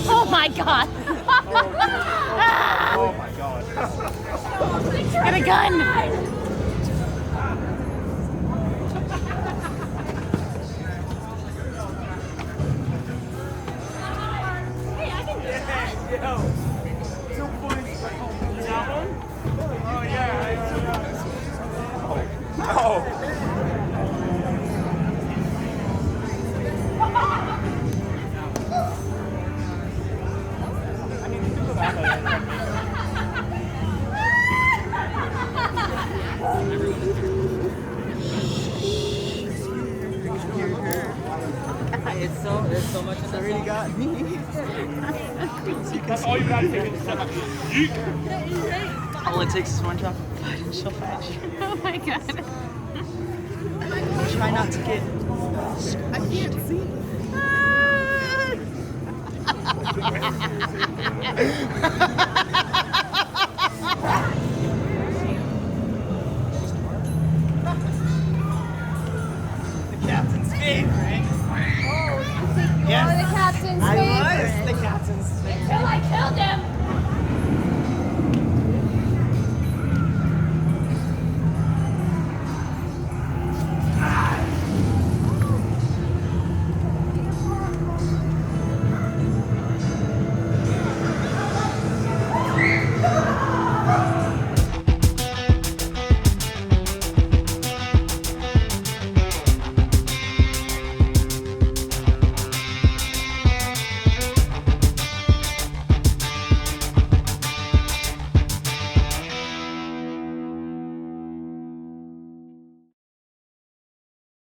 Oh my god. Oh my god. Get a gun. Hey, I can do that. Yo. 2 points. That one? Oh yeah. Oh. I need to do that. There's so much of Already got me. That's all you gotta take is step up. All it takes is one drop of blood and she'll find you. Oh my god. Try not to get. I can't see. The captain's favorite. Oh, Yes. the